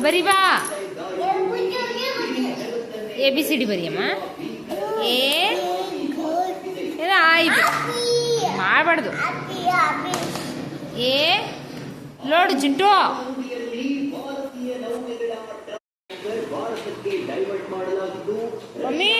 ಬರಿ ಬಾ ABCD ಬರಿಯಮ್ಮ ಏ ಆಯ್ತು ಮಾಡಬಾರ್ದು ಏ ನೋಡು ಚಿಂಟು ಮಮ್ಮಿ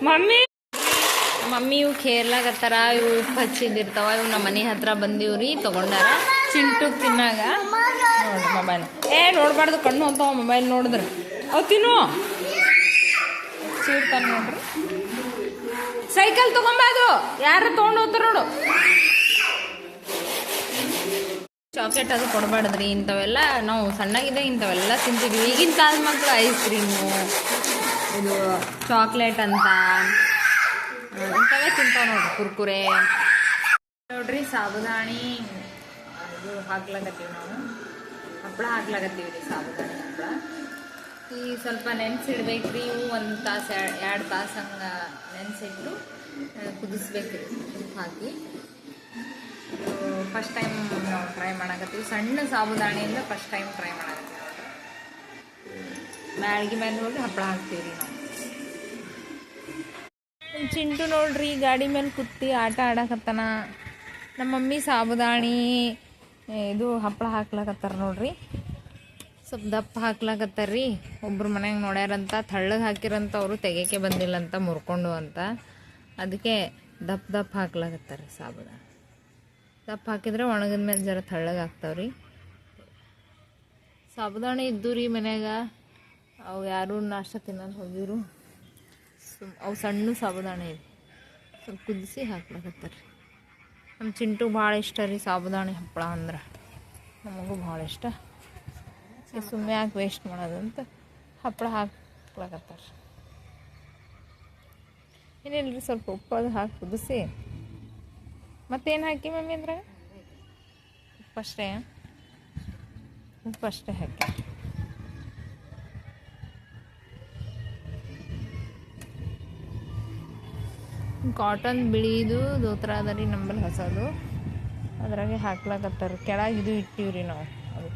ಮಮ್ಮಿ ಮಮ್ಮಿ ಇವು ಕೇರ್ಲಾಗತ್ತಾರ ಇವು ಉಪ್ಪು ಹಚ್ಚಿದಿರ್ತಾವ ಇವು ನಮ್ಮ ಮನೆ ಹತ್ರ ಬಂದಿವ್ರಿ ತಗೊಂಡಾರ ಚಿಂಟು ತಿನ್ನಾಗ ನೋಡ್ರಿ ಮೊಬೈಲ್ ನೋಡ್ಬಾರ್ದು ಕಣ್ಣು ಅಂತಾವ ಮೊಬೈಲ್ ನೋಡಿದ್ರೆ ಅವು ತಿನ್ನು ಚೀರ್ತಾನೆ ನೋಡ್ರಿ ಸೈಕಲ್ ತಗೊಂಬಾದು ಯಾರು ತೊಗೊಂಡು ಹೋಗ್ತಾರ ನೋಡು ಚಾಕ್ಲೇಟ್ ಅದು ಕೊಡಬಾರ್ದ್ರಿ ಇಂಥವೆಲ್ಲ ನಾವು ಸಣ್ಣಗಿದೆ ಇಂಥವೆಲ್ಲ ತಿಂತೀವಿ ಈಗಿನ ಕಾಲದ ಮಕ್ಕಳು ಐಸ್ ಕ್ರೀಮು ಇದು ಚಾಕ್ಲೇಟ್ ಅಂತ ಇಂಥವೇ ತಿಂತಾವ ನೋಡ್ರಿ ಕುರ್ಕುರೆ ನೋಡ್ರಿ ಸಾಬುದಾಣಿ ಇದು ಹಾಕ್ಲಾಗತ್ತೀವಿ ನಾವು ಹಪ್ಪಳ ಹಾಕ್ಲಾಗತ್ತೀವಿ ರೀ ಸಾಬುದಾಣಿ ಹಪ್ಪಳ ಈ ಸ್ವಲ್ಪ ನೆನೆಸಿಡ್ಬೇಕ್ರಿ ಇವು 1 ತಾಸು 2 ತಾಸು ಹಂಗೆ ನೆನೆಸಿಟ್ಟು ಕುದಿಸ್ಬೇಕ್ರಿ ಉಪ್ಪು ಹಾಕಿ ಫಸ್ಟ್ ಟೈಮ್ ನಾವು ಟ್ರೈ ಮಾಡಕತ್ತೀವಿ ಸಣ್ಣ ಸಾಬುದಾಣಿಯಿಂದ ಫಸ್ಟ್ ಟೈಮ್ ಟ್ರೈ ಮಾಡಕತ್ತೀವಿ ಮ್ಯಾಳ್ಗಿ ಮೇಲೆ ಹೋಗಿ ಹಪ್ಪಳ ಹಾಕ್ತೀವಿ ರೀ ನಾವು ಚಿಂಟು ನೋಡ್ರಿ ಗಾಡಿ ಮೇಲೆ ಕುತ್ತಿ ಆಟ ಆಡಕತ್ತಾನ ನಮ್ಮ ಮಮ್ಮಿ ಸಾಬುದಾಣಿ ಇದು ಹಪ್ಪಳ ಹಾಕ್ಲಕತ್ತಾರ ನೋಡ್ರಿ ಸ್ವಲ್ಪ ದಪ್ಪ ಹಾಕ್ಲಕತ್ತಾರ್ರಿ ಒಬ್ರು ಮನ್ಯಾಗ ನೋಡ್ಯಾರಂತ ತಳ್ಳಗೆ ಹಾಕಿರಂತ ಅವರು ತೆಗೆಯಕ್ಕೆ ಬಂದಿಲ್ಲ ಅಂತ ಮುರ್ಕೊಂಡು ಅಂತ ಅದಕ್ಕೆ ದಪ್ಪ ಹಾಕ್ಲಕತ್ತಾರ ಸಾಬುದಾಣಿ ದಪ್ಪ ಹಾಕಿದ್ರೆ ಒಣಗಿದ ಮೇಲೆ ಜರ ತಳ್ಳಗೆ ಹಾಕ್ತಾವ್ರಿ ಸಾಬುದಾಣಿ ಇದ್ದು ರೀ ಮನ್ಯಾಗ ಅವು ಯಾರು ನಾಷ್ಟ ತಿನ್ನೋದು ಹೋಗಿರು ಅವು ಸಣ್ಣ ಸಾಬುದಾಣಿ ಇದೆ ಸ್ವಲ್ಪ ಕುದಿಸಿ ಹಾಕ್ಲಕತ್ತಾರ ರೀ ನಮ್ಮ ಚಿಂಟು ಭಾಳ ಇಷ್ಟ ರೀ ಸಾಬುದಾಣಿ ಹಪ್ಪಳ ಅಂದ್ರೆ ನಮಗೂ ಭಾಳ ಇಷ್ಟ ಸುಮ್ಮನೆ ಯಾಕೆ ವೇಸ್ಟ್ ಮಾಡೋದಂತ ಹಪ್ಪಳ ಹಾಕ್ಲಕತ್ತಾರ ಏನಿಲ್ಲರಿ ಸ್ವಲ್ಪ ಉಪ್ಪು ಅದು ಹಾಕಿ ಕುದಿಸಿ ಮತ್ತೇನು ಹಾಕಿ ಮಮ್ಮಿ ಅಂದ್ರೆ ಉಪ್ಪಷ್ಟೇ ಹಾಕಿ ಕಾಟನ್ ಬಿಳಿದು ದೋತ್ರ ಅದ ರೀ ನಂಬಲ್ಲಿ ಹೊಸದು ಅದ್ರಾಗೆ ಹಾಕ್ಲಾಕತ್ತಾರ ಕೆಳಗೆ ಇದು ಇಟ್ಟಿವ್ರಿ ನಾವು ಅದು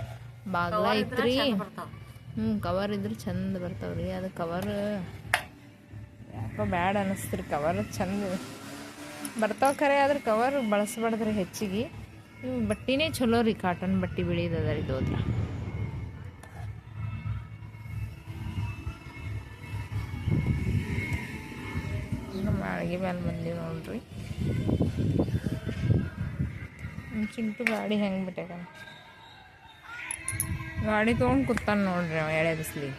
ಬಾಗ್ಲ ಐತ್ರಿ ಕವರ್ ಇದ್ರೆ ಚಂದ ಬರ್ತಾವ್ರಿ ಅದು ಕವರ್ ಯಾಕೋ ಬ್ಯಾಡ್ ಅನ್ನಿಸ್ತೀರಿ ಕವರ್ ಚಂದ ಬರ್ತಾವ ಖರೆ ಆದ್ರೆ ಕವರ್ ಬಳಸ್ಬಾರ್ದ್ರಿ ಹೆಚ್ಚಿಗೆ ಇವು ಬಟ್ಟಿನೇ ಚಲೋ ರೀ ಕಾಟನ್ ಬಟ್ಟೆ ಬಿಳಿದದ ರೀ ದೋತ್ರ ಮಾಳಿಗೆ ಮೇಲೆ ಬಂದೀವಿ ನೋಡ್ರಿ ಚಿಂಟು ಗಾಡಿ ಹೆಂಗೆ ಬಿಟ್ಟಾಗ ಗಾಡಿ ತೊಗೊಂಡು ಕೂತಾನ ನೋಡ್ರಿ ಅವ ಎಳೆ ಬಿಸ್ಲಿಗೆ